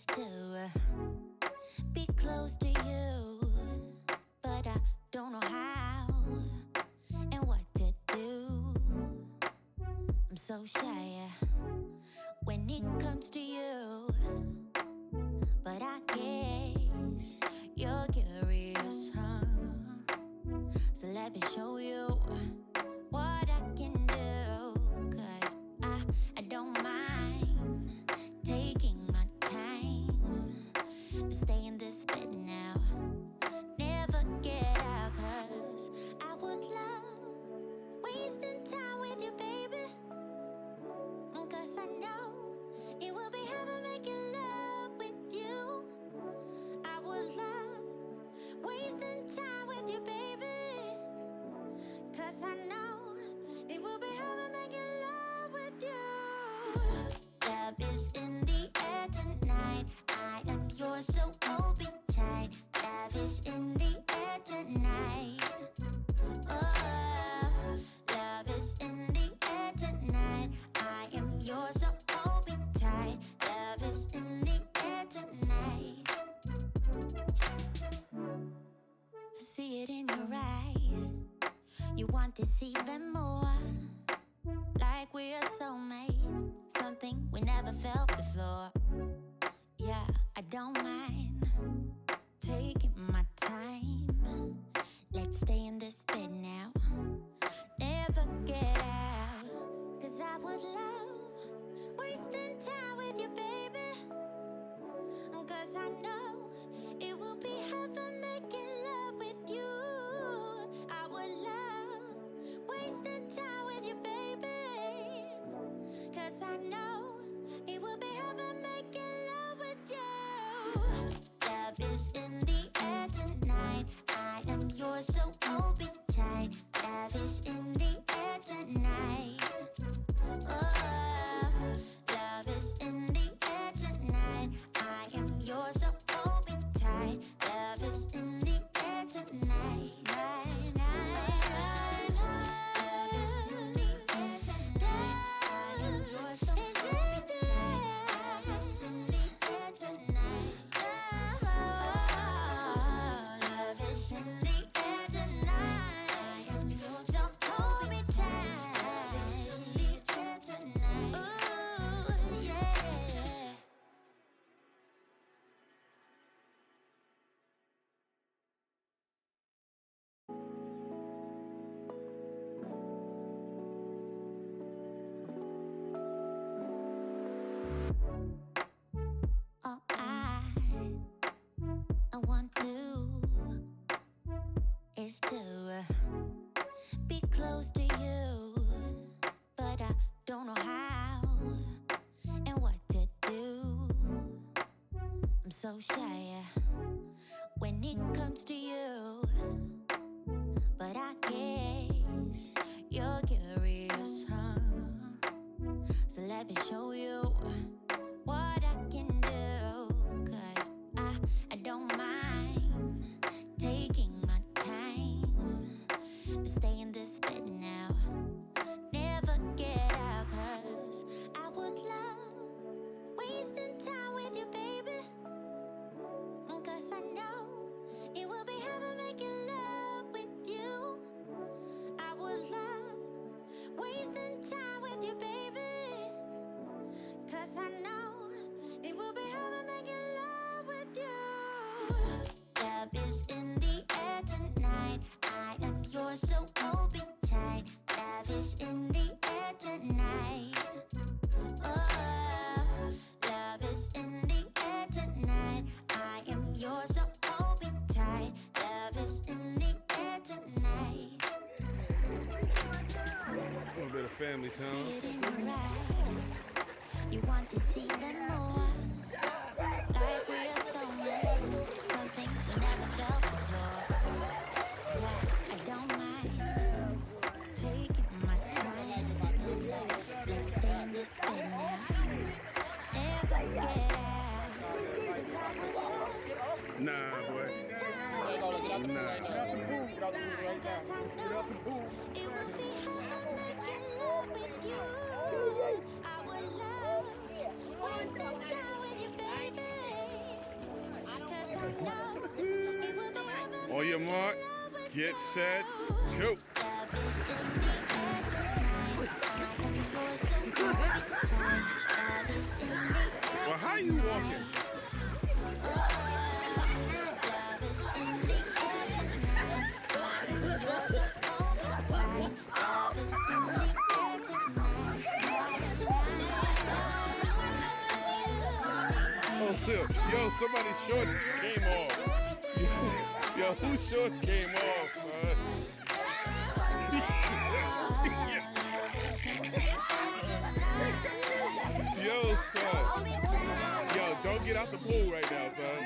is to be close to you, but I don't know how and what to do. I'm so shy when it comes to you, but I guess you're curious, huh? So let me show you what I can do, 'cause I don't mind taking my time to stay in this bed now, never get out, 'cause I would love wasting time with you, baby, 'cause I know it will be heaven making love with you. I would love wasting time with you, baby, 'cause I know it will be heaven making love with you. Love is in the air tonight. I am yours, so hold me tight. Love is in the air tonight. Oh, love is in the air tonight. I am yours, so hold me tight. Love is in the air tonight. I see it in your eyes. You want this even more, like we are soulmates, something we never felt before. Yeah, I don't mind taking my time. Let's stay in this bed now, never get out, 'cause I would love wasting time with you, baby, 'cause I know it will be heaven making love with you. I would love wasting time with you, baby, 'cause I know it will be heaven making love with you. Love is in the air tonight. I am yours, so hold me tight. Love is in the air tonight. Oh, love is in the air tonight. I am yours, so hold me tight. Love is in the air tonight. Night, night, night, night. Love is in the air tonight. I am yours, so hold me tight. Love is in the air tonight. Oh, love is in the air tonight. I am yours, so hold me tight. Love is in the air tonight. Ooh, yeah. All I want to is to be close to you, but I don't know how and what to do. I'm so shy when it comes to you, but I guess you're curious, huh? So let me show you what I can do, 'cause I don't mind taking my time to stay in this bed now, never get out, 'cause I would love wasting time with you, baby, 'cause I know it will be heaven making love with you. I would love wasting time with you, baby, 'cause I know it will be heaven making love with you. Love is in the air tonight. I am yours, so hold me tight. Love is in the air tonight. Oh, love is in the air tonight. I am yours, so hold me tight. Love is in the air tonight. A little bit of family See time. it in your eyes. You want this even more, like we are soulmates, something we never felt before. Yeah, I don't mind taking my time. Let's stay in this bed now, never get out, 'cause I would love Nah, boy. Cause I know it will be heaven making love with you. I would love wasting time with you, baby. On your mark, get set, go. Well, how you walking? Oh, shit. Yo, somebody's shorts came off. Yo, whose shorts came off, man? Yo, son. Yo, don't get out the pool right now, son.